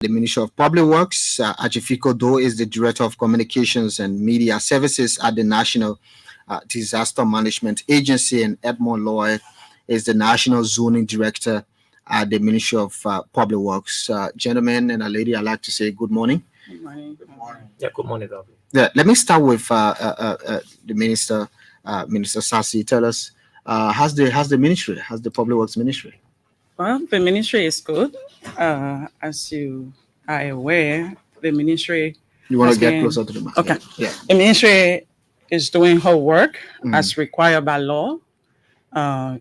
the Ministry of Public Works. Ajifiko Do is the Director of Communications and Media Services at the National Disaster Management Agency, and Edmond Lloyd is the National Zoning Director at the Ministry of Public Works. Gentlemen and a lady, I'd like to say good morning. Good morning. Good morning. Yeah, good morning, David. Yeah, let me start with the Minister, Minister Sasi. Tell us, how's the ministry? How's the Public Works Ministry? Well, the ministry is good. As you are aware, the ministry. You want has to get been- closer to the mic? Okay. Yeah. The ministry is doing her work Mm. as required by law.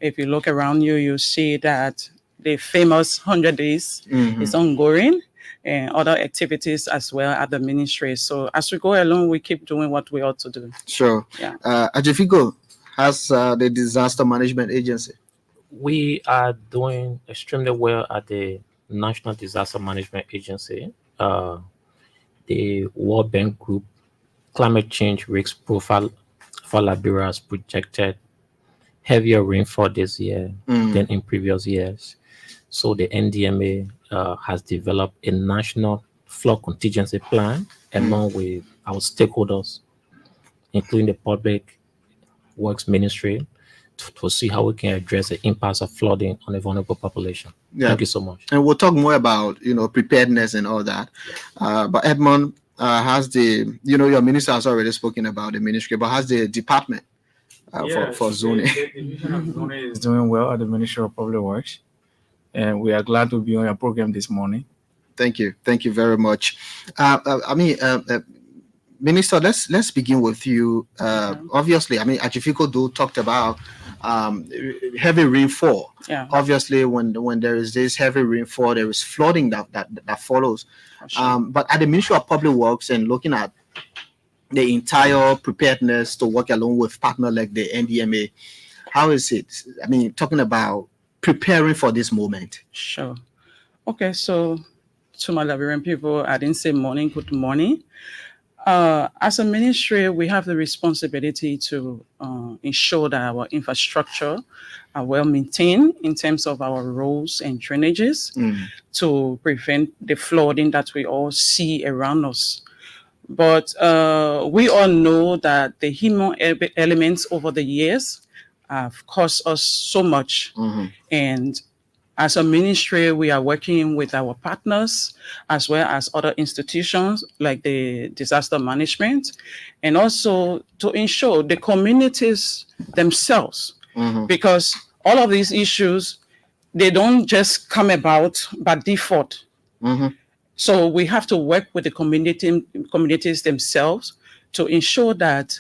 If you look around you, you see that the famous 100 days Mhm. is ongoing, and other activities as well at the ministry. So as we go along, we keep doing what we ought to do. Sure. Yeah. Ajifiko has the Disaster Management Agency. We are doing extremely well at the National Disaster Management Agency. The World Bank Group Climate Change Risk Profile for Liberia has projected heavier rainfall this year Mm. than in previous years. So the NDMA has developed a national flood contingency plan along with our stakeholders, including the Public Works Ministry, to see how we can address the impacts of flooding on a vulnerable population. Yeah. Thank you so much. And we'll talk more about preparedness and all that. But Edmond has your minister has already spoken about the ministry, but has the department for zoning. The division of zoning is doing well at the Ministry of Public Works, and we are glad to be on your program this morning. Thank you very much. Minister, let's begin with you. Obviously, Ajifiko Do talked about heavy rainfall. Yeah. Obviously, when there is this heavy rainfall, there is flooding that follows. for sure. But at the Ministry of Public Works and looking at the entire preparedness to work along with partner like the NDMA, how is it? Talking about preparing for this moment. Sure. Okay, so to my Liberian people, I didn't say morning, good morning. As a ministry, we have the responsibility to ensure that our infrastructure are well maintained in terms of our roads and drainages to prevent the flooding that we all see around us. But we all know that the human elements over the years have cost us so much. Mhm. And as a ministry, we are working with our partners as well as other institutions like the disaster management, and also to ensure the communities themselves, Mhm. because all of these issues, they don't just come about by default. Mhm. So we have to work with the communities themselves to ensure that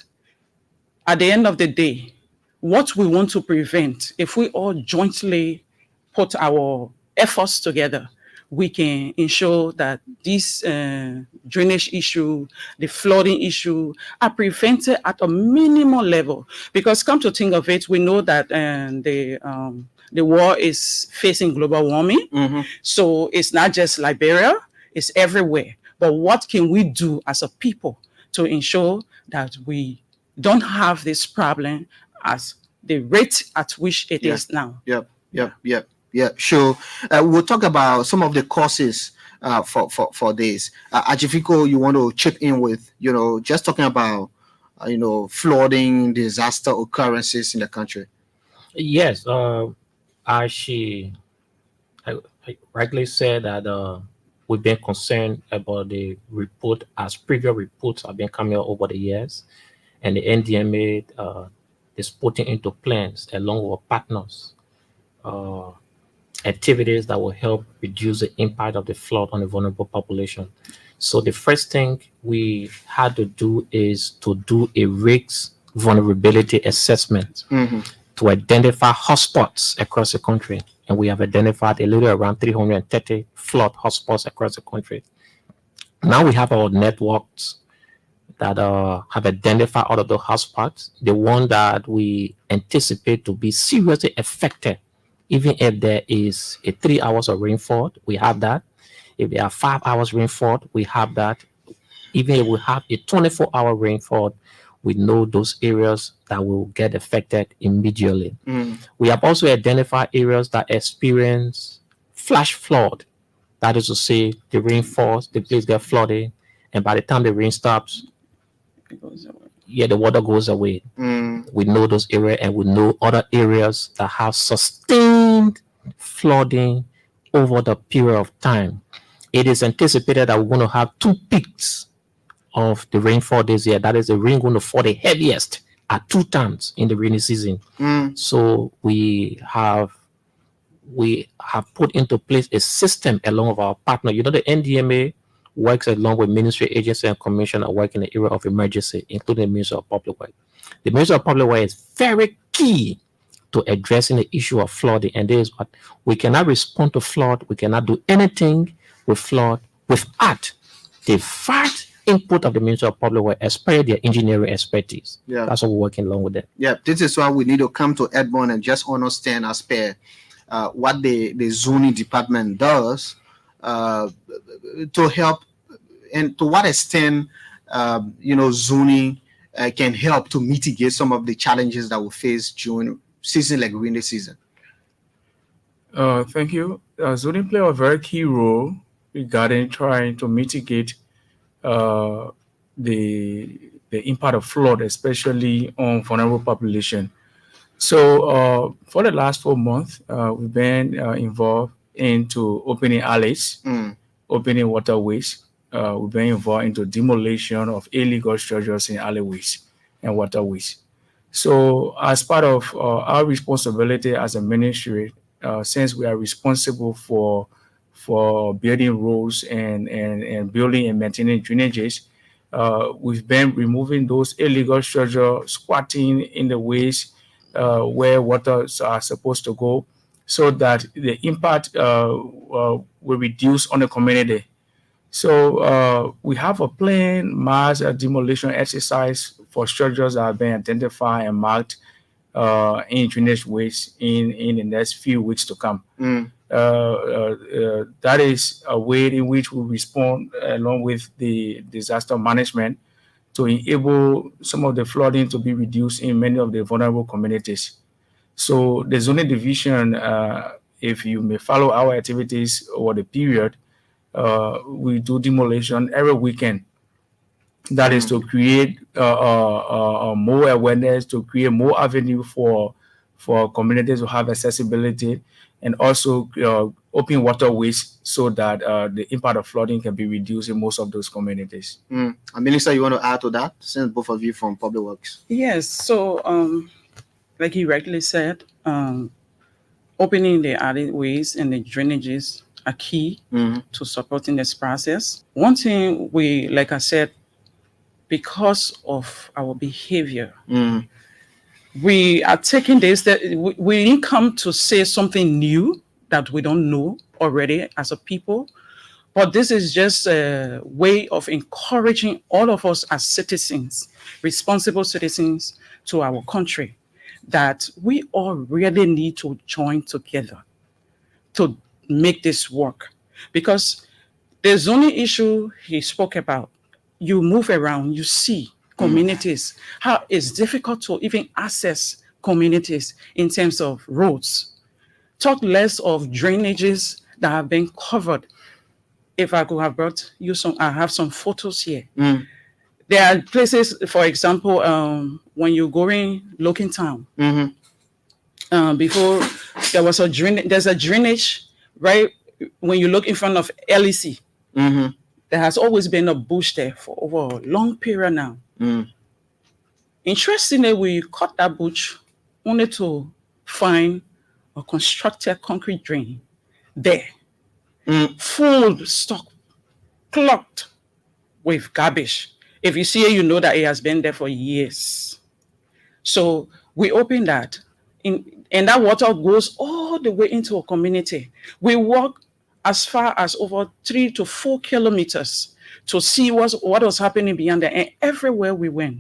at the end of the day, what we want to prevent, if we all jointly put our efforts together, we can ensure that this drainage issue, the flooding issue, are prevented at a minimal level. Because come to think of it, we know that the world is facing global warming. Mhm. So it's not just Liberia, it's everywhere. But what can we do as a people to ensure that we don't have this problem as the rate at which it Yeah. is now? Yeah, sure. We'll talk about some of the causes for this. Ajifiko, you want to chip in with, just talking about, flooding, disaster occurrences in the country. Yes, as I rightly said that we've been concerned about the report, as previous reports have been coming out over the years, and the NDMA is putting into plans along with partners activities that will help reduce the impact of the flood on the vulnerable population. So the first thing we had to do is to do a risk vulnerability assessment Mhm. to identify hotspots across the country. And we have identified a little around 330 flood hotspots across the country. Now we have our networks that have identified all of the hotspots, the one that we anticipate to be seriously affected. Even if there is a 3 hours of rainfall, we have that. If there are 5 hours rainfall, we have that. Even if we have a 24-hour rainfall, we know those areas that will get affected immediately. Mhm. We have also identified areas that experience flash flood That is to say, the rain falls, the place get flooded, and by the time the rain stops, It goes away. yeah, the water goes away. We know those areas, and we know other areas that have sustained flooding over the period of time. It is anticipated that we're going to have 2 peaks of the rainfall this year. That is, the rain going to fall the heaviest at 2 times in the rainy season. So we have put into place a system along with our partner. You know, the NDMA works along with ministry, agency, and commission that work in the area of emergency, including the Ministry of Public Works. The Ministry of Public Works is very key to addressing the issue of flooding, and this is what we cannot respond to flood. We cannot do anything with flood without the vast input of the Ministry of Public Works, especially their engineering expertise. Yeah. That's what we're working along with them. Yeah, this is why we need to come to Edmond and just understand as per what the zoning department does to help, and to what extent zoning can help to mitigate some of the challenges that we face during season like rainy season. Thank you. Zoning play a very key role regarding trying to mitigate the impact of flood, especially on vulnerable population. So for the last 4 months, we've been involved into opening alleys, opening waterways. We've been involved into demolition of illegal structures in alleyways and waterways. So as part of our responsibility as a ministry, since we are responsible for building roads and building and maintaining drainages, we've been removing those illegal structures, squatting in the ways where waters are supposed to go, so that the impact will reduce on the community. So we have a planned mass demolition exercise for structures that have been identified and marked in drainage ways in the next few weeks to come. That is a way in which we respond along with the disaster management to enable some of the flooding to be reduced in many of the vulnerable communities. So the zoning division, if you may follow our activities over the period, we do demolition every weekend. That is to create more awareness, to create more avenue for communities to have accessibility, and also open waterways so that the impact of flooding can be reduced in most of those communities. Minister, you want to add to that, since both of you from Public Works? Yes. So, like he rightly said, opening the alleyways and the drainages are key to supporting this process. One thing like I said, because of our behavior, we are taking this, that we didn't come to say something new that we don't know already as a people, but this is just a way of encouraging all of us as citizens, responsible citizens to our country, that we all really need to join together to make this work. Because the zoning issue he spoke about, you move around, you see communities, how it's difficult to even access communities in terms of roads. Talk less of drainages that have been covered. If I could have brought you I have some photos here. There are places, for example, when you're going Loking Town, before there was there's a drainage right when you look in front of LEC. There has always been a bush there for over a long period now. Interestingly, we cut that bush only to find a constructed concrete drain there, full stock, clogged with garbage. If you see it, you know that it has been there for years. So we open that, and that water goes all the way into a community. We walk as far as over 3 to 4 kilometers to see what was happening beyond there. And everywhere we went,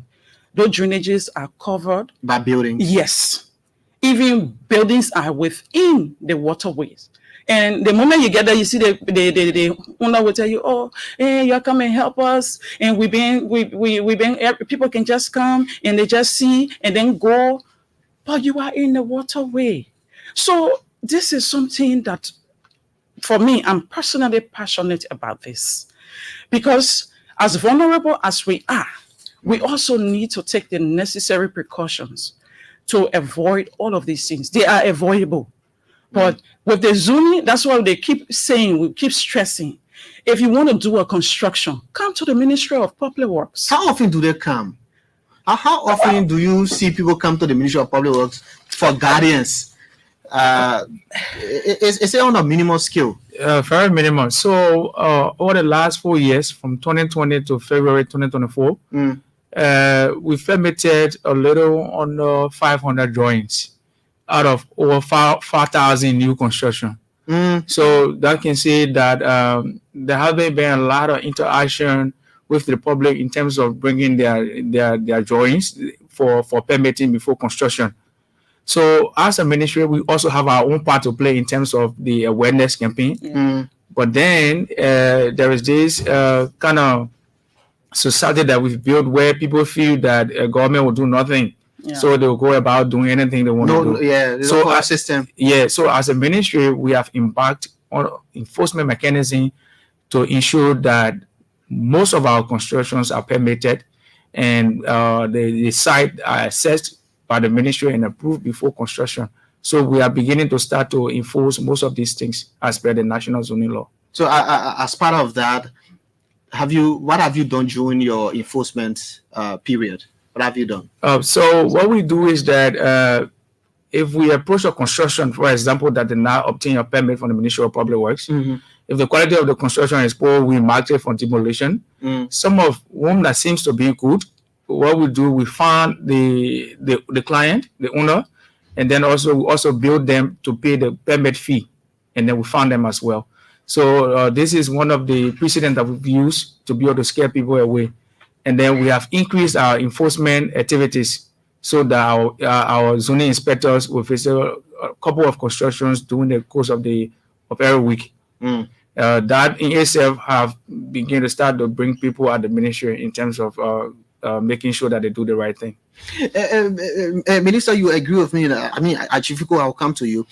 those drainages are covered by buildings. Yes. Even buildings are within the waterways. And the moment you get there, you see the owner will tell you, "Oh, hey, you come and help us." And people can just come and they just see and then go. But you are in the waterway. So this is something that for me, I'm personally passionate about this because as vulnerable as we are, we also need to take the necessary precautions to avoid all of these things. They are avoidable. But with the zoning, that's why they keep saying, we keep stressing. If you want to do a construction, come to the Ministry of Public Works. How often do they come? How often do you see people come to the Ministry of Public Works for guidance? Is it on a minimal scale? Very minimal. So over the last 4 years, from 2020 to February 2024, we permitted a little under 500 drawings out of over 5,000 new construction. So that can say that there hasn't been a lot of interaction with the public in terms of bringing their drawings for permitting before construction. So as a ministry, we also have our own part to play in terms of the awareness campaign. But then there is this kind of society that we've built where people feel that government will do nothing. So they'll go about doing anything they want to do. So our system. So as a ministry, we have embarked on enforcement mechanism to ensure that most of our constructions are permitted and the site are assessed by the ministry and approved before construction. So we are beginning to start to enforce most of these things as per the national zoning law. So as part of that, what have you done during your enforcement period? What have you done? So what we do is that if we approach a construction, for example, that they now obtain a permit from the Ministry of Public Works, if the quality of the construction is poor, we mark it for demolition. Some of whom that seems to be good, what we do, we find the client, the owner, and then we also build them to pay the permit fee, and then we found them as well. So this is one of the precedents that we've used to be able to scare people away. And then we have increased our enforcement activities so that our zoning inspectors will visit a couple of constructions during the course of every week. That in itself have begun to start to bring people at the ministry in terms of making sure that they do the right thing. Minister, you agree with me that, I mean, Achifiko, I'll come to you.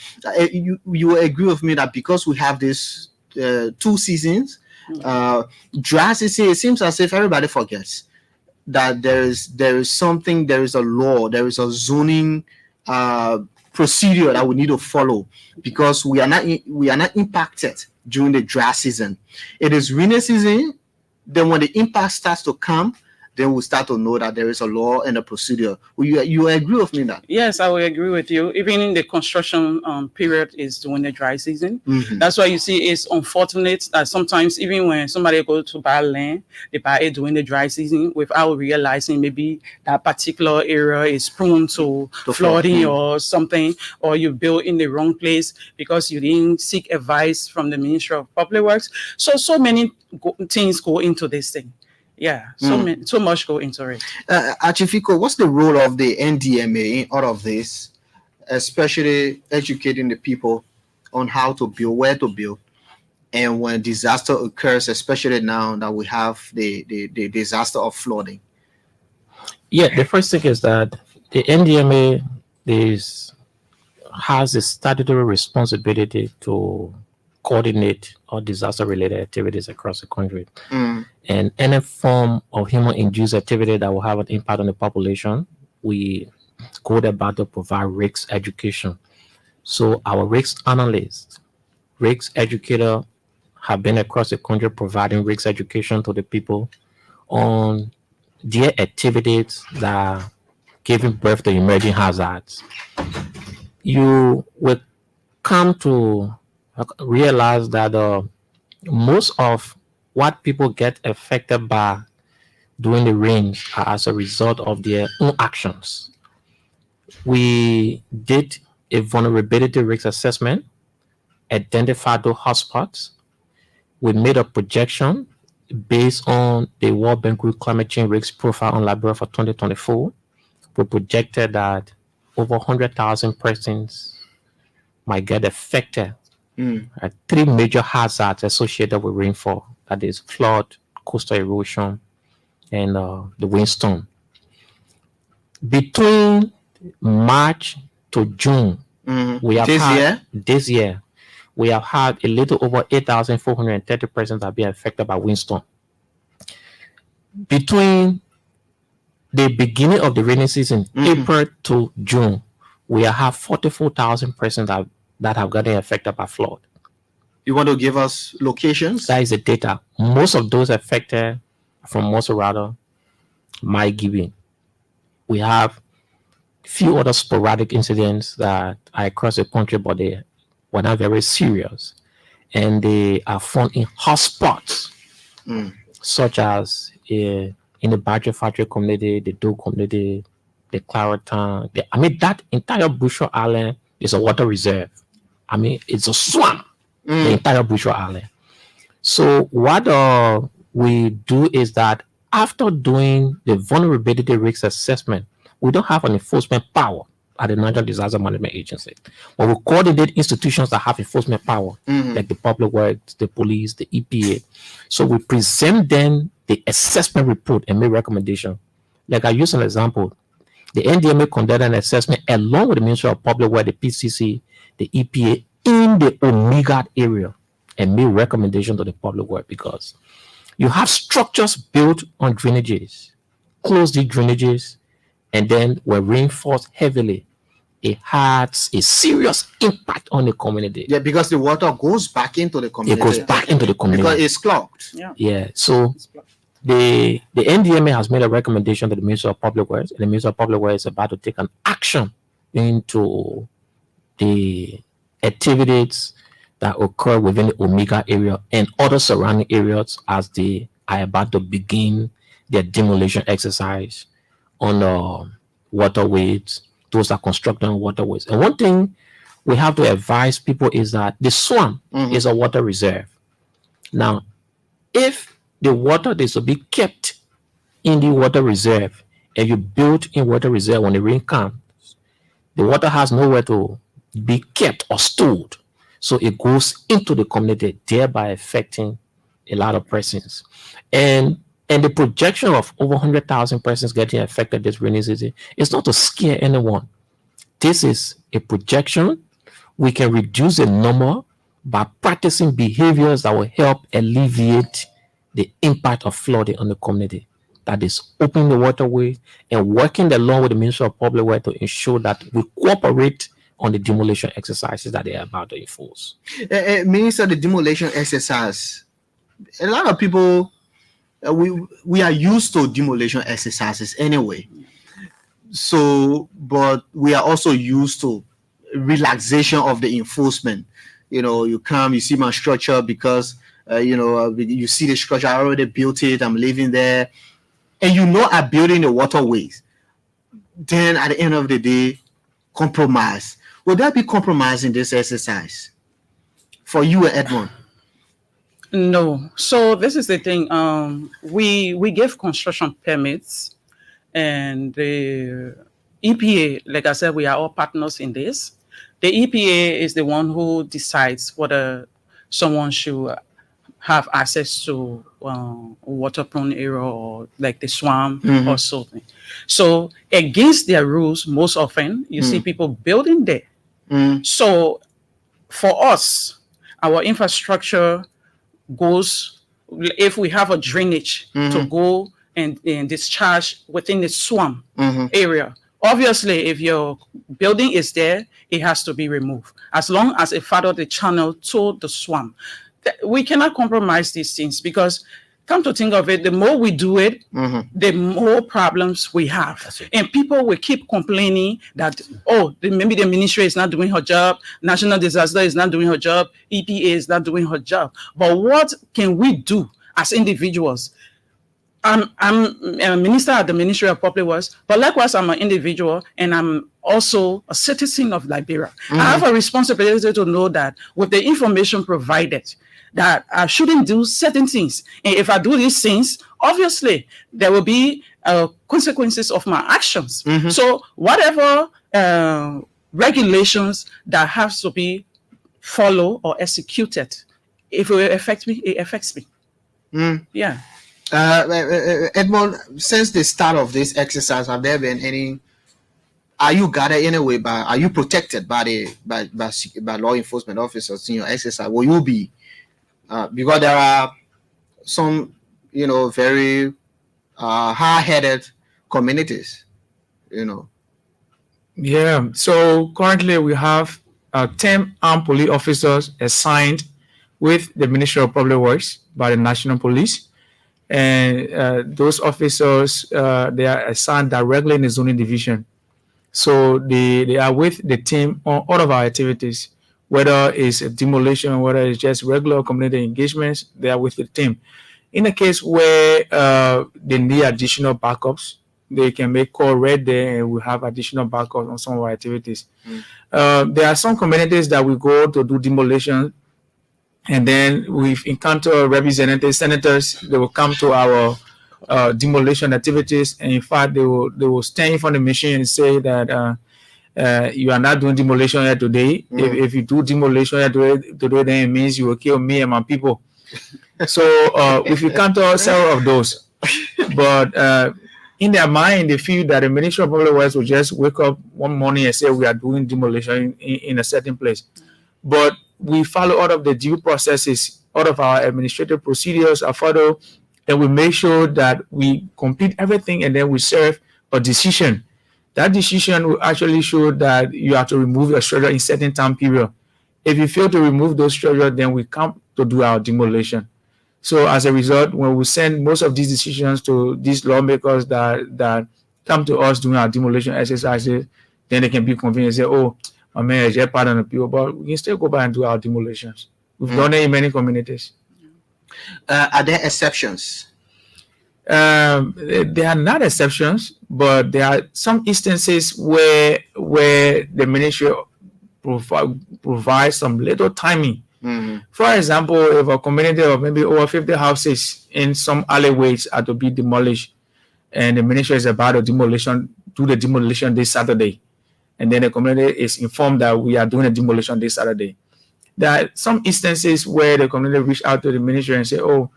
You agree with me that because we have this 2 seasons, dry season, it seems as if everybody forgets that there is something, there is a law, there is a zoning procedure that we need to follow because we are not impacted during the dry season. It is rainy season. Then when the impact starts to come, then we'll start to know that there is a law and a procedure. You agree with me that? Yes, I will agree with you. Even in the construction period is during the dry season. That's why you see it's unfortunate that sometimes even when somebody goes to buy land, they buy it during the dry season without realizing maybe that particular area is prone to flooding or something, or you built in the wrong place because you didn't seek advice from the Ministry of Public Works. So many things go into this thing. So much go into it. Achifiko, what's the role of the NDMA in all of this, especially educating the people on how to build, where to build, and when disaster occurs, especially now that we have the disaster of flooding? The first thing is that the NDMA has a statutory responsibility to coordinate all disaster-related activities across the country. And any form of human-induced activity that will have an impact on the population, we go about to provide risk education. So our risk analysts, risk educator have been across the country providing risk education to the people on their activities that are giving birth to emerging hazards. You will come to realize that most of what people get affected by during the rains are as a result of their own actions. We did a vulnerability risk assessment, identified those hotspots. We made a projection based on the World Bank Group Climate Change Risk Profile on Liberia for 2024. We projected that over 100,000 persons might get affected. 3 major hazards associated with rainfall, that is flood, coastal erosion, and the windstorm. Between March to June, this year, we have had a little over 8,430 persons that have been affected by windstorm. Between the beginning of the rainy season, April to June, we have 44,000 persons that have gotten affected by flood. You want to give us locations? That is the data. Most of those affected from Mosorado, my giving. We have few other sporadic incidents that are across the country, but they were not very serious. And they are found in hotspots, such as in the Badger Factory community, the Doe community, the Clareton. That entire Bushra Island is a water reserve. It's a swamp, the entire Bushra Island. So what we do is that after doing the vulnerability risk assessment, we don't have an enforcement power at the National Disaster Management Agency. But we coordinate institutions that have enforcement power, like the Public Works, the police, the EPA. So we present them the assessment report and make recommendation. Like I use an example, the NDMA conducted an assessment along with the Ministry of Public Works, the PCC, the EPA in the Omega area and made recommendation to the Public Works, because you have structures built on drainages, closed the drainages, and then were reinforced heavily. It has a serious impact on the community. Yeah, because the water goes back into the community. It goes back into the community. Because it's clogged. Yeah. So the NDMA has made a recommendation to the Ministry of Public Works, and the Ministry of Public Works is about to take an action into the activities that occur within the Omega area and other surrounding areas as they are about to begin their demolition exercise on waterways. Those are constructing waterways. And one thing we have to advise people is that the swamp is a water reserve. Now, if the water is to be kept in the water reserve, and you build in water reserve when the rain comes, the water has nowhere to be kept or stored. So it goes into the community, thereby affecting a lot of persons. And the projection of over 100,000 persons getting affected this rainy season is not to scare anyone. This is a projection. We can reduce the number by practicing behaviors that will help alleviate the impact of flooding on the community. That is opening the waterway and working along with the Ministry of Public Works to ensure that we cooperate on the demolition exercises that they are about to enforce. Minister, the demolition exercise, a lot of people, we are used to demolition exercises anyway. So, but we are also used to relaxation of the enforcement. You come, you see my structure because, you see the structure, I already built it, I'm living there. And I'm building the waterways. Then at the end of the day, compromise. Will there be compromise in this exercise for you and Edmond? No. So this is the thing. We give construction permits, and the EPA, like I said, we are all partners in this. The EPA is the one who decides whether someone should have access to water-prone area or like the swamp or something. So against their rules, most often you see people building there. So for us, our infrastructure goes, if we have a drainage to go and discharge within the swamp area. Obviously, if your building is there, it has to be removed. As long as it follows the channel to the swamp. We cannot compromise these things, because come to think of it, the more we do it, the more problems we have. And people will keep complaining that, maybe the ministry is not doing her job, National Disaster is not doing her job, EPA is not doing her job. But what can we do as individuals? I'm a minister at the Ministry of Public Works, but likewise, I'm an individual, and I'm also a citizen of Liberia. I have a responsibility to know that with the information provided, that I shouldn't do certain things. And if I do these things, obviously, there will be consequences of my actions. So whatever regulations that have to be followed or executed, if it will affect me, it affects me. Yeah. Edmond, since the start of this exercise, have there been any are you guarded anyway? Are you protected by law enforcement officers in your exercise? Will you be? Because there are some, very hard-headed communities, Yeah. So currently we have 10 armed police officers assigned with the Ministry of Public Works by the National Police. And those officers, they are assigned directly in the zoning division. So they are with the team on all of our activities, whether it's a demolition, whether it's just regular community engagements, they are with the team. In a case where they need additional backups, they can make call right there and we have additional backups on some of our activities. There are some communities that we go to do demolition, and then we've encountered representatives, senators, they will come to our demolition activities, and in fact they will stand in front of the machine and say that you are not doing demolition here today. If you do demolition here today, then it means you will kill me and my people. So we've encountered several of those, but in their mind they feel that the Ministry of Public Works will just wake up one morning and say we are doing demolition in a certain place. But we follow all of the due processes, all of our administrative procedures are followed, and we make sure that we complete everything, and then we serve a decision. That decision will actually show that you have to remove your structure in certain time period. If you fail to remove those structures, then we come to do our demolition. So as a result, when we send most of these decisions to these lawmakers that come to us doing our demolition exercises, then they can be convinced and say, oh, I mean, I just pardon the people, but we can still go back and do our demolitions. We've done it in many communities. Are there exceptions? There are not exceptions, but there are some instances where the ministry provides some little timing. For example, if a community of maybe over 50 houses in some alleyways are to be demolished, and the ministry is about to do the demolition this Saturday, and then the community is informed that we are doing a demolition this Saturday. There are some instances where the community reach out to the ministry and say, oh,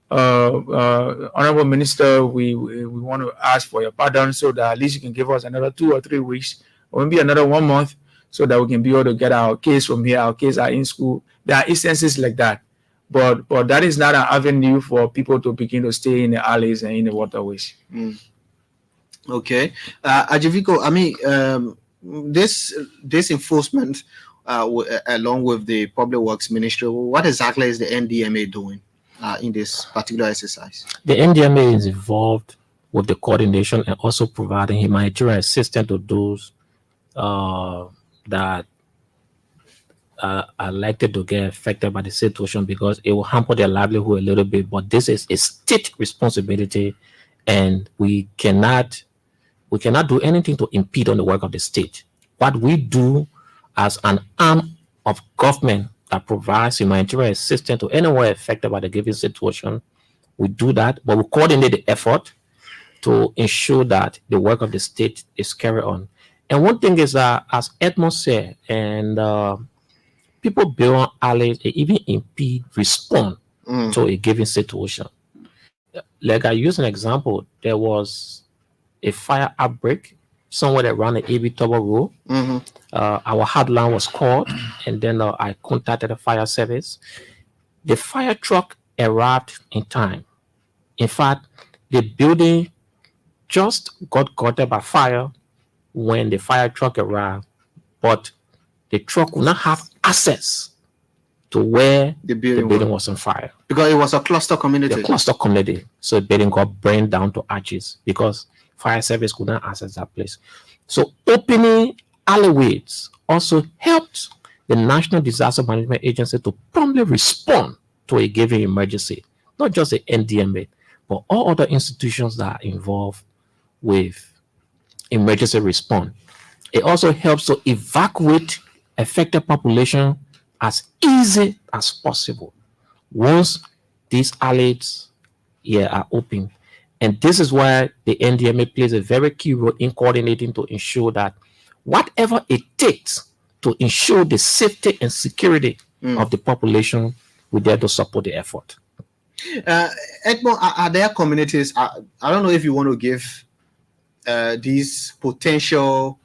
Honorable Minister, we want to ask for your pardon so that at least you can give us another 2 or 3 weeks, or maybe another 1 month, so that we can be able to get our kids from here. Our kids are in school. There are instances like that. But that is not an avenue for people to begin to stay in the alleys and in the waterways. Okay. Ajiviko, I mean, this enforcement, along with the Public Works Ministry, what exactly is the NDMA doing in this particular exercise? The NDMA is involved with the coordination and also providing humanitarian assistance to those that are likely to get affected by the situation, because it will hamper their livelihood a little bit. But this is a state responsibility, and we cannot do anything to impede on the work of the state. What we do as an arm of government that provides humanitarian assistance to anyone affected by the given situation, we do that, but we coordinate the effort to ensure that the work of the state is carried on. And one thing is that, as Edmond said, and people build on alleys, they even respond to a given situation. Like I use an example, there was a fire outbreak somewhere around the AB Tower Road. Our hotline was called, and then I contacted the fire service. The fire truck arrived in time. In fact, the building just got gutted by fire when the fire truck arrived, but the truck would not have access to where the building was on fire. Because it was a cluster community. So the building got burned down to ashes because fire service could not access that place. So opening alleyways also helped the National Disaster Management Agency to promptly respond to a given emergency. Not just the NDMA, but all other institutions that are involved with emergency response. It also helps to evacuate affected population as easy as possible once these alleys are open. And this is why the NDMA plays a very key role in coordinating to ensure that whatever it takes to ensure the safety and security of the population, we're there to support the effort. Edmond, are there communities, I don't know if you want to give these potential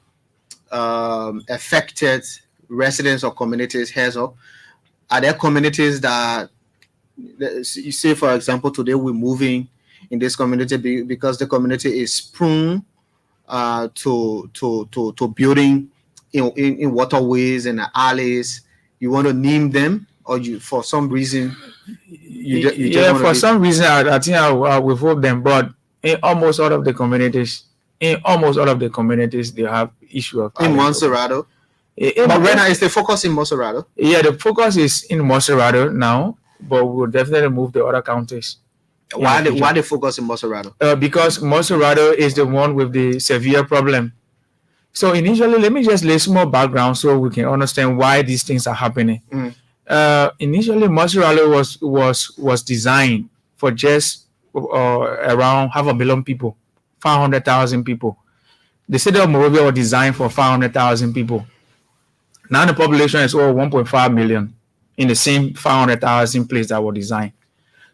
affected residents or communities heads up? Are there communities that, you say, for example, today we're moving in this community because the community is prone to building in waterways and alleys? You want to name them, or you, for some reason, some reason I think I will vote them, but in almost all of the communities, they have issue of in Montserrado. But right now, is the focus in Montserrado? Yeah, the focus is in Montserrado now, but we'll definitely move the other counties. Why the focus in Montserrado? Because Montserrado is the one with the severe problem. So initially, let me just lay some more background so we can understand why these things are happening. Initially, Montserrado was designed for just around 500,000 people, 500,000 people. The city of Monrovia was designed for 500,000 people. Now the population is over 1.5 million in the same 500,000 place that were designed.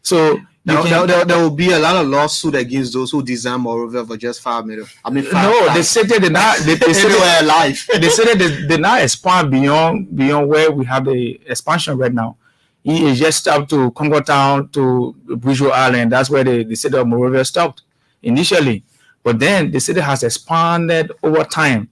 So there will be a lot of lawsuit against those who design Monrovia for just 5 million. I mean, the city did not. The city did not expand beyond where we have the expansion right now. It just stopped to Congo Town, to Bujo Island. That's where the city of Monrovia stopped initially. But then the city has expanded over time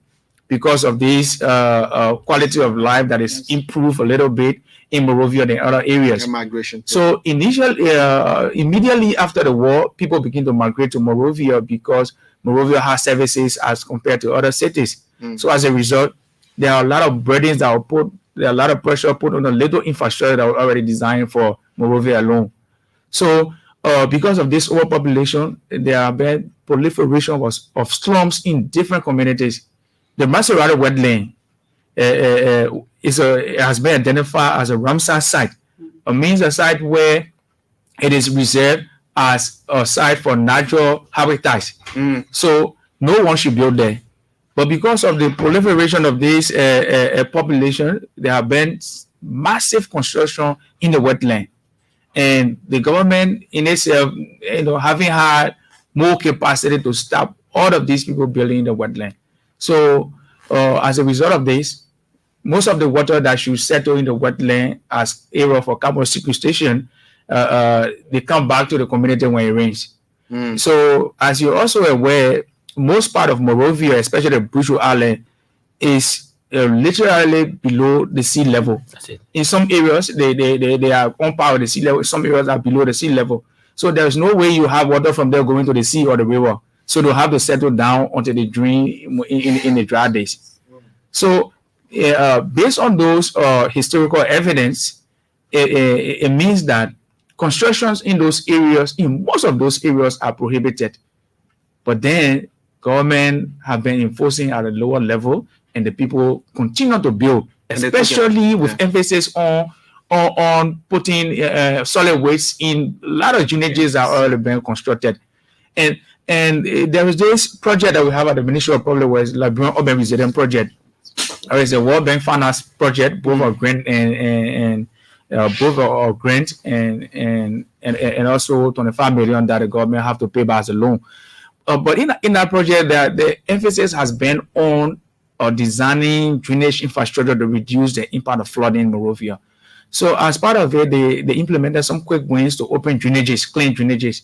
because of this quality of life that is improved a little bit in Monrovia than other areas. And migration. So immediately after the war, people begin to migrate to Monrovia because Monrovia has services as compared to other cities. So as a result, there are a lot of burdens that are put, there are a lot of pressure put on the little infrastructure that was already designed for Monrovia alone. So because of this overpopulation, there have been proliferation of slums in different communities. The Montserrado wetland has been identified as a Ramsar site. It means a site where it is reserved as a site for natural habitats. So no one should build there. But because of the proliferation of this population, there have been massive construction in the wetland. And the government in itself, having had more capacity to stop all of these people building in the wetland. So as a result of this, most of the water that should settle in the wetland as area for carbon sequestration, they come back to the community when it rains. So as you're also aware, most part of Monrovia, especially Bujo Island, is literally below the sea level. That's it. In some areas, they are on par with the sea level. Some areas are below the sea level. So there's no way you have water from there going to the sea or the river. So they'll have to settle down until they drain in the dry days. So based on those historical evidence, it means that constructions in those areas, in most of those areas, are prohibited. But then government have been enforcing at a lower level, and the people continue to build, especially with emphasis on putting solid waste in a lot of drainages that are already being constructed. And there is this project that we have at the Ministry of Public Works, Liberian Urban Resilience Project. There is a World Bank finance project, both a grant and also 25 million that the government have to pay back as a loan. But in that project, the emphasis has been on designing drainage infrastructure to reduce the impact of flooding in Monrovia. So as part of it, they implemented some quick wins to open drainages, clean drainages.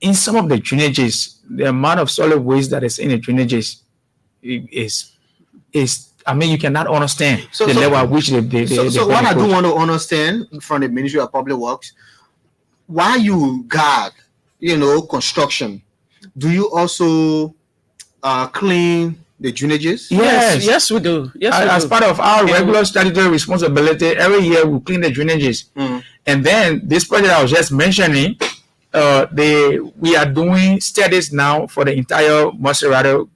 In some of the drainages, the amount of solid waste that is in the drainages is I mean, you cannot understand the level at which they So what I do want to understand from the Ministry of Public Works, why you guard, construction, do you also clean the drainages? Yes, we do. As part of our regular statutory responsibility, every year we clean the drainages. And then this project I was just mentioning, we are doing studies now for the entire Montserrado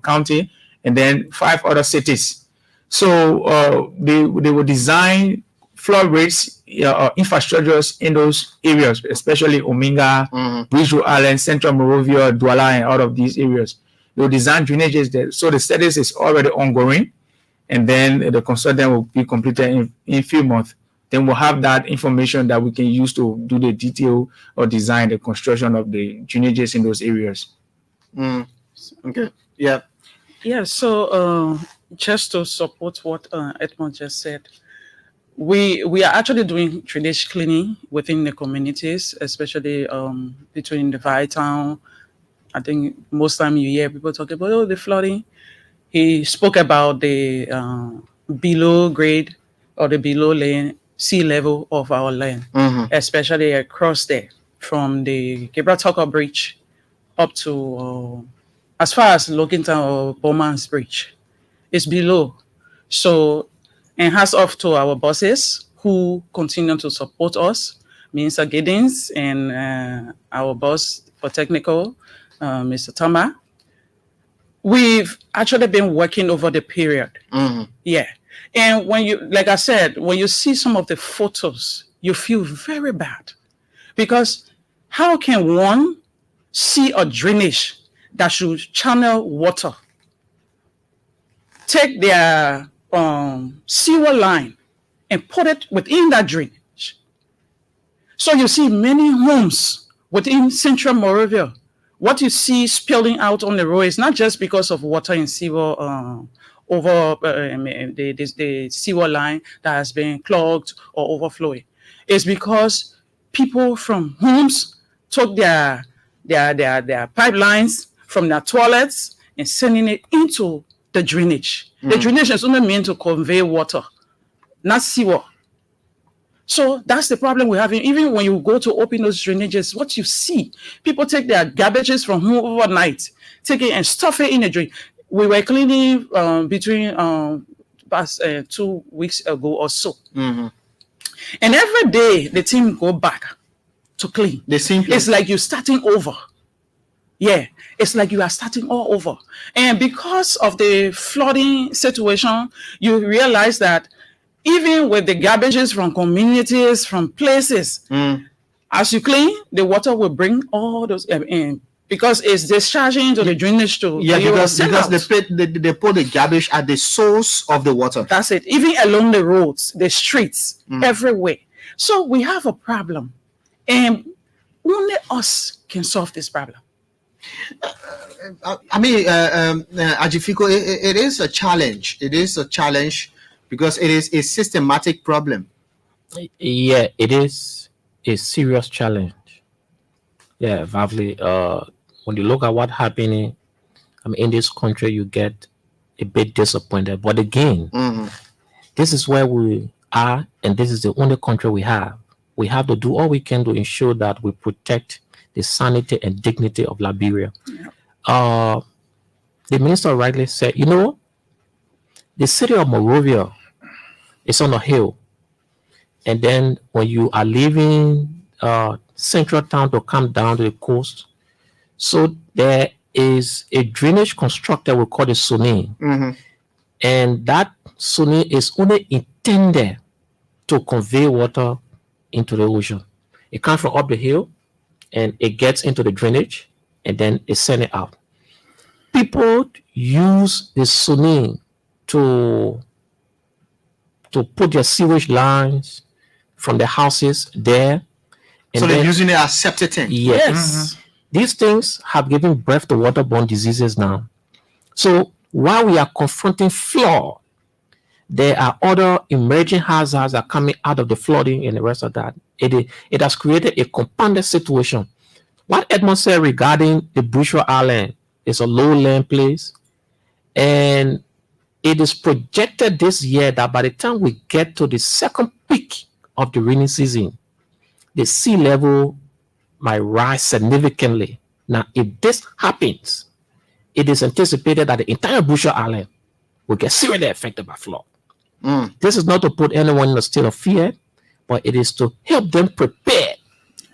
County and then 5 other cities. So they will design flood rates infrastructures in those areas, especially Ominga, Bujo Island, Central Monrovia, Douala, and all of these areas. They'll design drainages there. So the studies is already ongoing, and then the consultant will be completed in a few months. Then we'll have that information that we can use to do the detail or design the construction of the drainages in those areas. Okay. Yeah. Yeah, so just to support what Edmond just said, we are actually doing drainage cleaning within the communities, especially between the Town. I think most time you hear people talk about the flooding. He spoke about the below grade or the below lane sea level of our land, especially across there from the Gibraltar Bridge up to as far as Lokintown or Bowman's Bridge. It's below. So, and hats off to our bosses who continue to support us, Mr. Giddens and our boss for technical, Mr. Tama. We've actually been working over the period. Yeah. And when you, like I said, when you see some of the photos, you feel very bad because how can one see a drainage that should channel water, take their sewer line and put it within that drainage? So you see many homes within Central Moravia. What you see spilling out on the road is not just because of water in sewer over the sewer line that has been clogged or overflowing. It's because people from homes took their pipelines from their toilets and sending it into the drainage. The drainage is only meant to convey water, not sewer. So that's the problem we're having. Even when you go to open those drainages, what you see, people take their garbages from home overnight, take it and stuff it in a drain. We were cleaning between past 2 weeks ago or so. And every day the team go back to clean. It's like you're starting over. Yeah, it's like you are starting all over. And because of the flooding situation, you realize that even with the garbages from communities, from places, as you clean, the water will bring all those in because it's discharging into the drainage to because they put the garbage at the source of the water. That's it. Even along the roads, the streets, everywhere. So we have a problem, and only us can solve this problem. I mean, Ajifiko, it is a challenge. It is a challenge because it is a systematic problem. Yeah, it is a serious challenge. Yeah, Vavli, when you look at what's happening, in this country, you get a bit disappointed. But again, this is where we are, and this is the only country we have. We have to do all we can to ensure that we protect the sanity and dignity of Liberia. The minister rightly said, the city of Monrovia is on a hill. And then when you are leaving central town to come down to the coast, so there is a drainage constructor we call the SUNI. And that SUNI is only intended to convey water into the ocean. It comes from up the hill and it gets into the drainage and then it's sent it out. People use the SUNI to put their sewage lines from the houses there. And so they're using it as septic tank. Yes. These things have given birth to waterborne diseases now. So while we are confronting flood, there are other emerging hazards that are coming out of the flooding and the rest of that. It has created a compounded situation. What Edmond said regarding the Bushra Island is a lowland place, and it is projected this year that by the time we get to the second peak of the rainy season, the sea level might rise significantly. Now, if this happens, it is anticipated that the entire Bushra Island will get seriously affected by flood. This is not to put anyone in a state of fear, but it is to help them prepare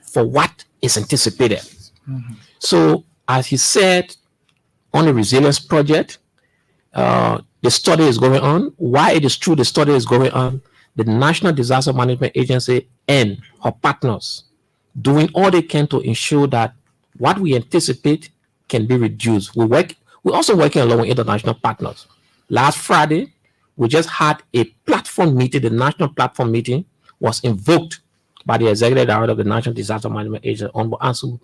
for what is anticipated. So, as he said, on the resilience project, the study is going on. Why it is true the study is going on, the National Disaster Management Agency and her partners doing all they can to ensure that what we anticipate can be reduced. We're also working along with international partners. Last Friday, we just had a platform meeting. The national platform meeting was invoked by the executive director of the National Disaster Management Agency, Honorable Ansu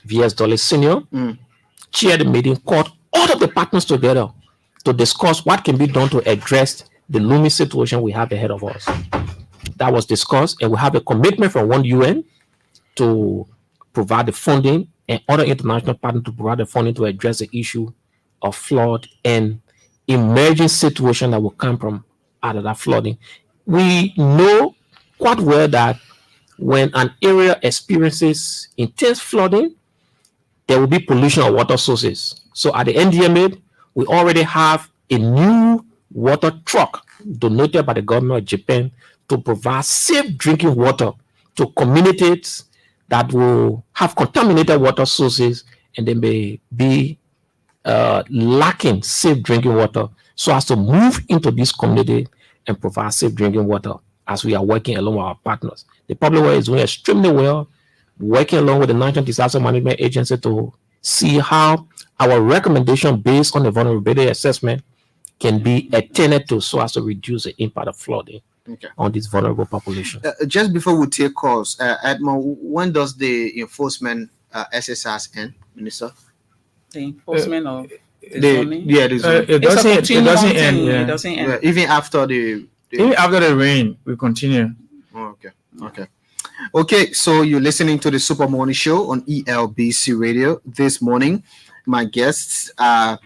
V.S. Dolly Sr., chaired the meeting, called all of the partners together to discuss what can be done to address the looming situation we have ahead of us. That was discussed, and we have a commitment from one UN to provide the funding and other international partners to provide the funding to address the issue of flood and emerging situation that will come from out of that flooding. We know quite well that when an area experiences intense flooding, there will be pollution of water sources. So at the NDMA, we already have a new water truck donated by the government of Japan to provide safe drinking water to communities that will have contaminated water sources and they may be lacking safe drinking water, so as to move into this community and provide safe drinking water as we are working along with our partners. The public works is doing extremely well, working along with the National Disaster Management Agency to see how our recommendation based on the vulnerability assessment can be attended to so as to reduce the impact of flooding on this vulnerable population. Just before we take calls, Edmond, when does the enforcement SSRs end, Minister? The enforcement of the The zoning. It It's a doesn't continuous end. thing. Yeah. It doesn't end. Yeah, even after the Even after the rain, we continue. Oh, okay. So you're listening to the Super Morning Show on ELBC Radio this morning. My guests are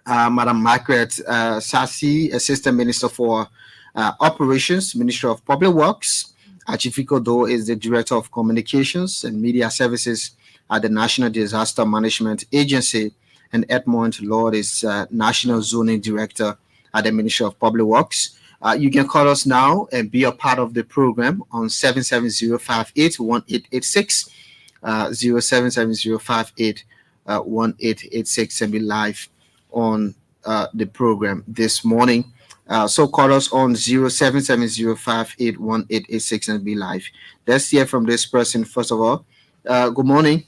Madam Margaret Sassy, Assistant Minister for Operations, Ministry of Public Works. Achifiko Do is the Director of Communications and Media Services at the National Disaster Management Agency, and Edmond Lord is National Zoning Director at the Ministry of Public Works. You can call us now and be a part of the program on 77058-1886, 0770581-1886, and be live on the program this morning. So call us on 0770581-1886 and be live. Let's hear from this person first of all. Good morning.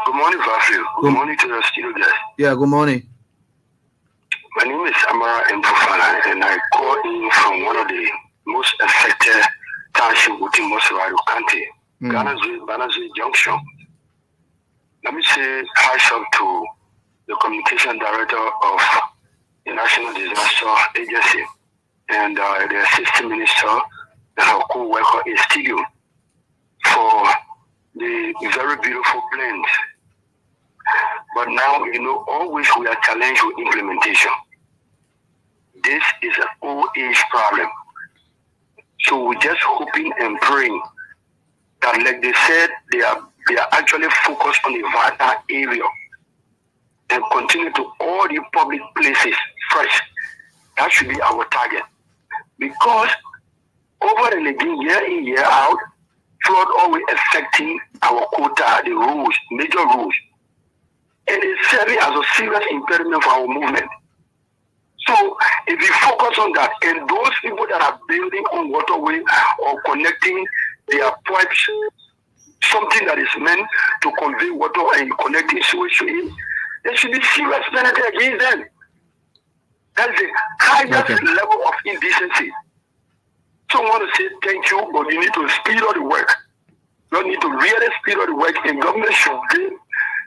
Good morning, Vasil. Good morning to the studio guys. Yeah, good morning. My name is Amara Mpofana, and I call in from one of the most affected townships within Mosarado County, Banazui Junction. Let me say hi up to the communication director of the National Disaster Agency and the assistant minister and her co-worker in studio for the very beautiful plans. But now, always we are challenged with implementation. This is an old age problem. So we're just hoping and praying that, like they said, they are actually focused on the vital area and continue to all the public places first. That should be our target. Because over and again, year in, year out, flood always affecting our quota, the roads, major roads. And it's serving as a serious impediment for our movement. So if we focus on that, and those people that are building on waterway or connecting their pipes, something that is meant to convey water and connecting sewage to it, there should be serious penalty against them. That's the highest level of indecency. So I want to say thank you, but you need to speed up the work. You need to really speed up the work, and government should give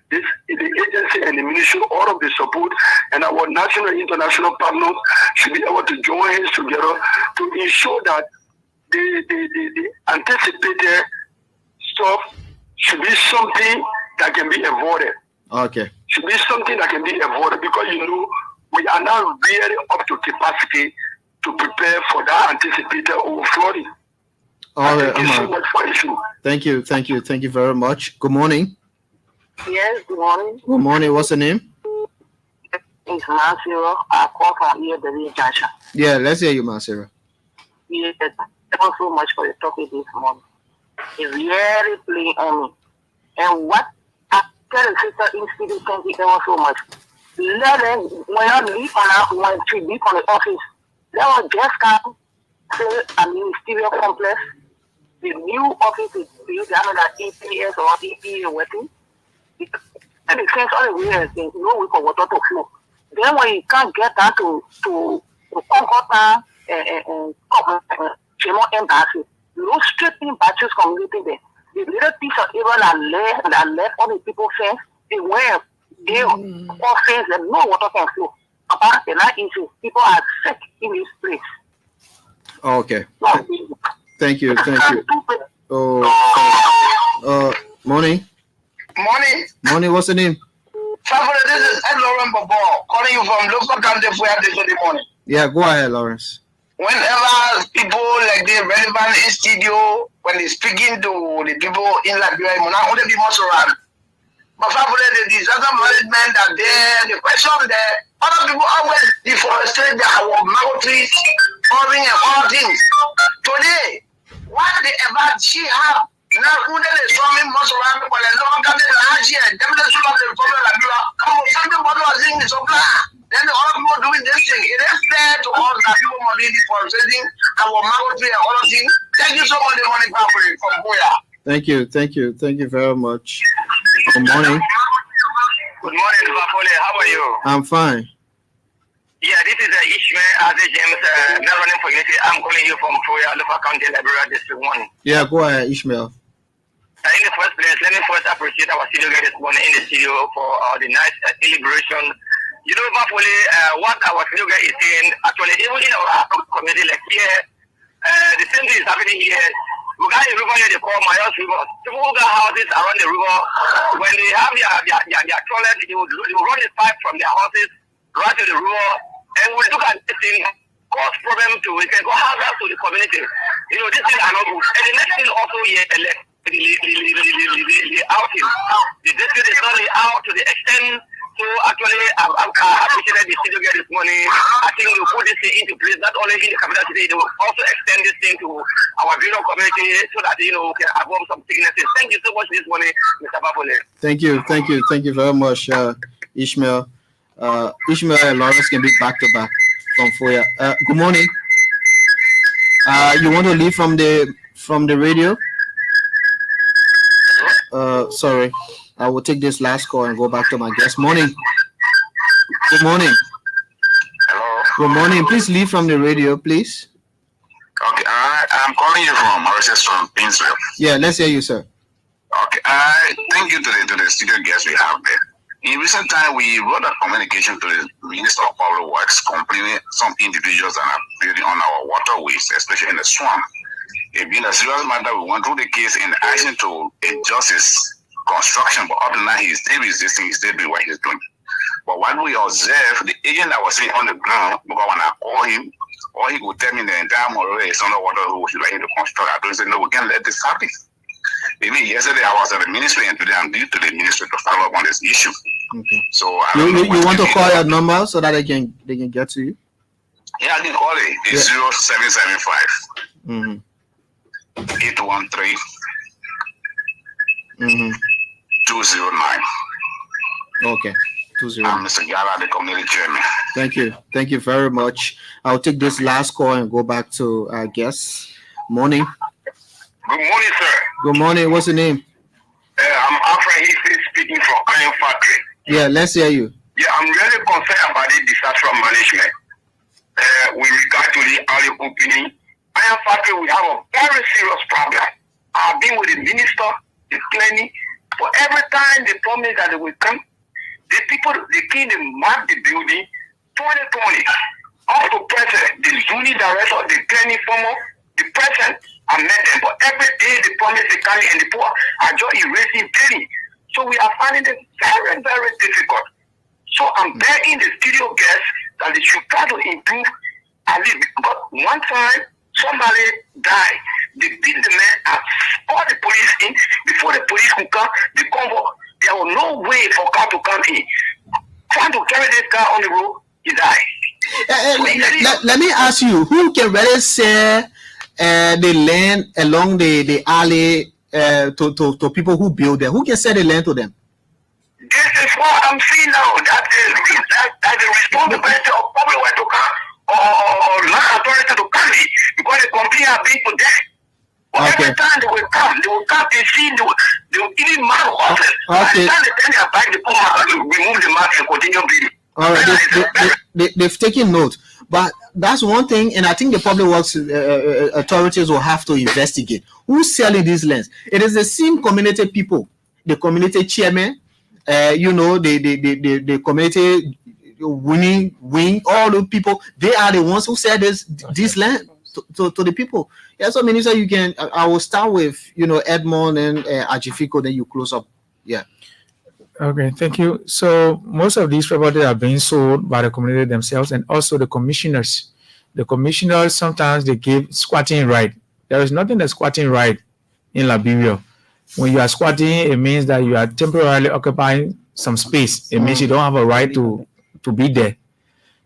the agency and the ministry all of the support, and our national and international partners should be able to join hands together to ensure that the anticipated stuff should be something that can be avoided. Okay. Should be something that can be avoided, because we are now really up to capacity to prepare for that anticipated overflowing. All right, thank you so much for the issue. Thank you very much. Good morning. Yes, good morning. Good morning. What's the name? It's Masiro. I call from here, the Junction. Yeah, let's hear you, Masiro. Yes, thank you so much for the topic this morning. It's really playing on me. And what I tell the sister institute, thank you so much. Let them, when I leave when she leave from the office, they will just come to a ministerial complex. The new office is built, I know that EPS or EPA working. And it says all the way, there's no way for water to flow. Then when you can't get that to Concord Embassy, no stripping batches community there. The little piece of area that left all the people fence, they were They often no water can flow. Papa, the night issue, people are sick in this place. Okay. So, Thank you. Oh, morning. Morning. What's the name? Family, this is Ed Lauren Bobo calling you from local country for this morning. Yeah, go ahead, Lawrence. Whenever people like the relevant in studio, when they speaking to the people in Liberia, not only be most around. But family, the disaster management are there, the question there, other people always deforestate our mango trees, farming and all things. Today, what they ever she have, now who they farming most around people, and no one can last year, definitely should have the problem like you are. Come on, something what was in the supply. Then the other people doing this thing. It is fair to us that people must be deforesting our mango tree and all things. Thank you so much, the money family from Boya. Thank you very much. Good morning. Good morning, Bafole. How are you? I'm fine. Yeah, this is Ishmael Aze James, not running for unity. I'm calling you from Foya, Lofa County, Liberia District 1. Yeah, go ahead, Ishmael. In the first place, let me first appreciate our studio guys this morning in the studio for the nice deliberation. You know, Bafole, what our studio guy is saying, actually, even in our community, like here, the same thing is happening here. We got a river here, they call Mayos River. People who got houses around the river, when they have their toilet, they will run the pipe from their houses right to the river. And we look at this thing, cause problem to, it can go hazard to the community. You know, this thing are not good. And the next thing also here, the outing. The district is not out to the extent. So actually, I appreciated the studio guy this morning. I think we put this thing into place, not only in the capital city, they will also extend this thing to our rural community so that, you know, we can avoid some sicknesses. Thank you so much this morning, Mr. Bafole. Thank you very much, Ishmael. Ishmael and Lawrence can be back to back from Foya. Good morning. You want to leave from the radio? Sorry. I will take this last call and go back to my guest. Morning. Good morning. Hello. Good morning. Please leave from the radio, please. Okay, I'm calling you from Mauritius, from Painesville. Yeah, let's hear you, sir. Okay, thank you to the studio guests we have there. In recent time, we wrote a communication to the Minister of Public Works complaining some individuals that are building on our waterways, especially in the swamp. It being a serious matter, we went through the case in action to adjust his construction, but up to now he's still resisting, he's still doing what he's doing. But when we observe the agent that was sitting on the ground, because when I call him, or he could tell me the entire Monterey is underwater who should like to construct. I don't say no, we can't let this happen. Maybe yesterday I was at the ministry and today I'm due to the ministry to follow up on this issue. Okay. So you want to call your number so that they can get to you? Yeah, I can call it. It's 0775 813 209. Okay. 20. I'm Mr. Gala, the community chairman. Thank you very much. I'll take this last call and go back to our guests. Morning. Good morning, sir. Good morning. What's your name? I'm Alfred Heath speaking from Iron Factory. Yeah, let's hear you. Yeah, I'm really concerned about the disaster management. With regard to the early opening, Iron Factory, we have a very serious problem. I've been with the minister, the planning, for every time they promise that they will come, the people, they came to mark the building 2020. Up to present, the zoning director, the planning former, the president, I met them, but every day they promise the county and the poor are just erasing daily. So we are finding it very, very difficult. So I'm begging the studio guests that they should try to improve at least. But one time, somebody died. They beat the man and called the police in. Before the police could come, the convoy, there was no way for car to come in. Trying to carry this car on the road, he died. Let me ask you, who can really sell the land along the alley to people who build there? Who can sell the land to them? This is what I'm seeing now. That the responsibility of public work to come or land authority to come in because the company are being to death. But every time they will come, they see, they will even mark horses. Okay. By the time they are back, the poor man will remove the mark and continue building. All right, they've taken note, but that's one thing, and I think the public works authorities will have to investigate who's selling these lands. It is the same community people, the community chairman, the community wing, all the people, they are the ones who sell this land to the people. Yeah, so Minister, you can, I will start with, Edmond and Ajifiko, then you close up. Yeah. Okay, thank you. So most of these properties are being sold by the community themselves and also the commissioners. The commissioners, sometimes they give squatting right. There is nothing that's squatting right in Liberia. When you are squatting, it means that you are temporarily occupying some space. It means you don't have a right to be there.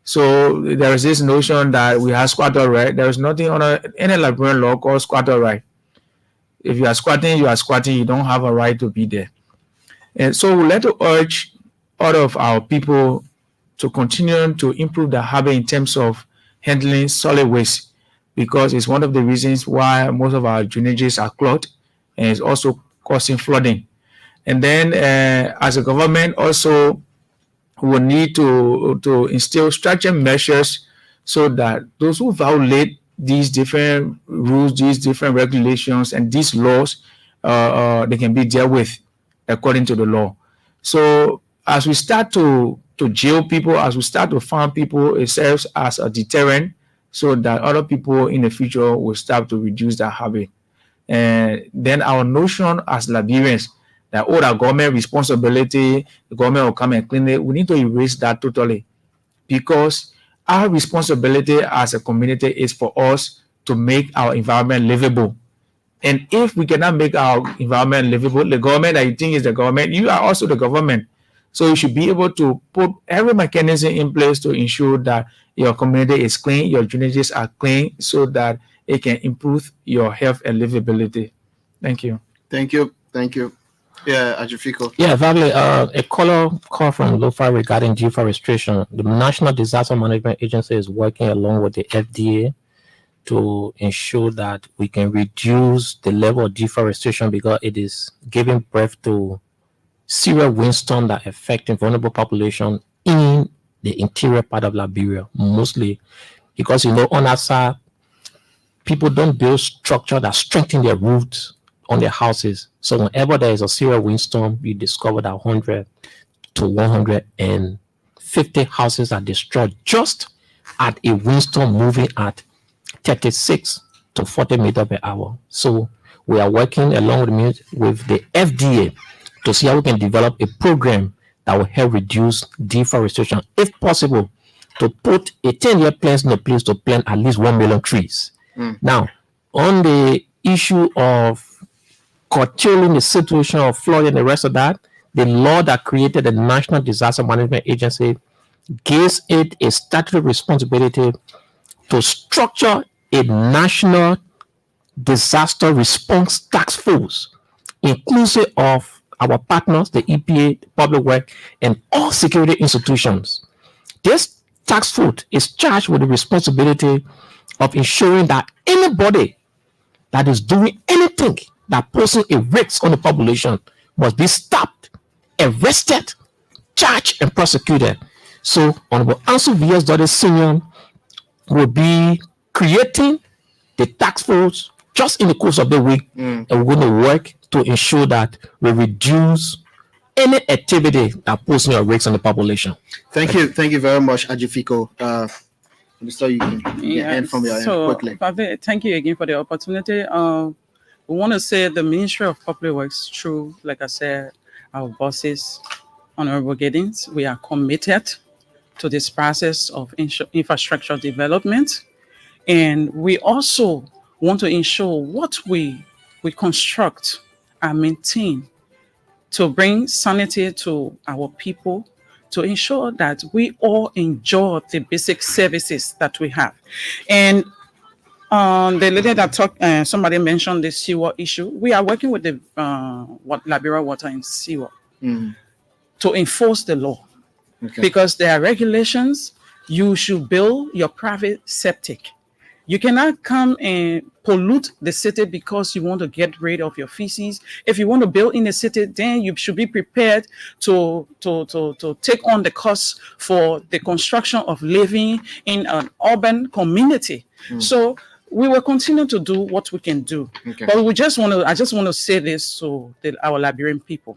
So there is this notion that we have squatter right. There is nothing on any Liberian law called squatter right. If you are squatting, you don't have a right to be there. And so we like to urge all of our people to continue to improve their habit in terms of handling solid waste, because it's one of the reasons why most of our drainages are clogged, and it's also causing flooding. And then as a government also, we will need to instill structured measures so that those who violate these different rules, these different regulations, and these laws, they can be dealt with according to the law. So as we start to jail people, as we start to fine people, it serves as a deterrent so that other people in the future will start to reduce that habit. And then our notion as Liberians that the government responsibility, the government will come and clean it, we need to erase that totally, because our responsibility as a community is for us to make our environment livable. And if we cannot make our environment livable, the government that you think is the government, you are also the government. So you should be able to put every mechanism in place to ensure that your community is clean, your drainages are clean, so that it can improve your health and livability. Thank you. Thank you. Yeah, Ajifiko. Yeah, Vale, a call from LOFA regarding deforestation. The National Disaster Management Agency is working along with the FDA to ensure that we can reduce the level of deforestation, because it is giving birth to severe windstorms that are affecting vulnerable population in the interior part of Liberia, mostly because, on our side, people don't build structure that strengthen their roots on their houses. So whenever there is a severe windstorm, you discover that 100 to 150 houses are destroyed just at a windstorm moving at 36 to 40 meters per hour. So we are working along with the FDA to see how we can develop a program that will help reduce deforestation, if possible, to put a 10-year plan in place to plant at least 1 million trees. Now, on the issue of curtailing the situation of flooding and the rest of that, the law that created the National Disaster Management Agency gives it a statutory responsibility to structure a national disaster response task force, inclusive of our partners, the EPA, the Public Works, and all security institutions. This task force is charged with the responsibility of ensuring that anybody that is doing anything that poses a risk on the population must be stopped, arrested, charged, and prosecuted. So, Honorable Ansel V.S. Senior will be creating the task force just in the course of the week, and we're going to work to ensure that we reduce any activity that poses a risk on the population. Thank you very much, Ajifiko. Mr. You can end from your end quickly. Thank you again for the opportunity. We want to say the Ministry of Public Works, through, like I said, our bosses, Honorable Giddens, we are committed to this process of infrastructure development. And we also want to ensure what we construct and maintain to bring sanity to our people, to ensure that we all enjoy the basic services that we have. And the lady that talked, somebody mentioned the sewer issue. We are working with the Liberia Water and Sewer to enforce the law. Okay. Because there are regulations. You should build your private septic. You cannot come and pollute the city because you want to get rid of your feces. If you want to build in the city, then you should be prepared to take on the cost for the construction of living in an urban community. So we will continue to do what we can do. Okay. But I just want to say this to our Liberian people.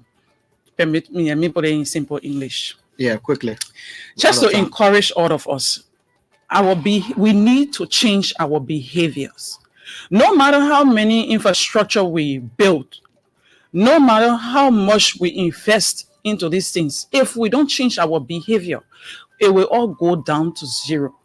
permit me, and me put it in simple English. Yeah, quickly. Just Out of to time. encourage all of us, we need to change our behaviors. No matter how many infrastructure we build, no matter how much we invest into these things, if we don't change our behavior, it will all go down to zero.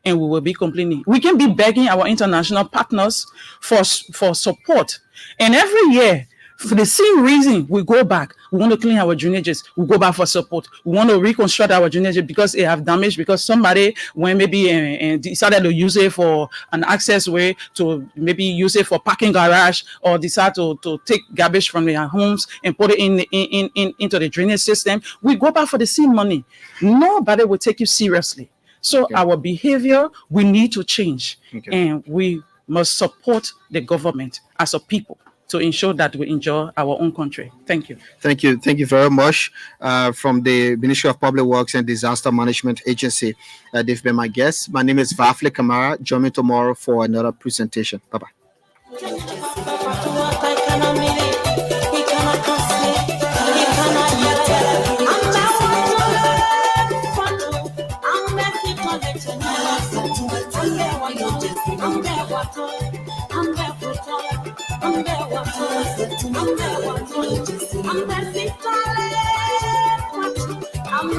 And we will be complaining. We can be begging our international partners for support. And every year, for the same reason, we go back. We want to clean our drainages. We go back for support. We want to reconstruct our drainages because they have damaged, because somebody, when maybe and decided to use it for an access way, to maybe use it for parking garage, or decide to take garbage from their homes and put it into the drainage system. We go back for the same money. Nobody will take you seriously. So our behavior, we need to change. And we must support the government as a people to ensure that we enjoy our own country. Thank you. Thank you. Thank you very much. From the Ministry of Public Works and Disaster Management Agency, they've been my guests. My name is Vafli Kamara. Join me tomorrow for another presentation. Bye-bye. I'm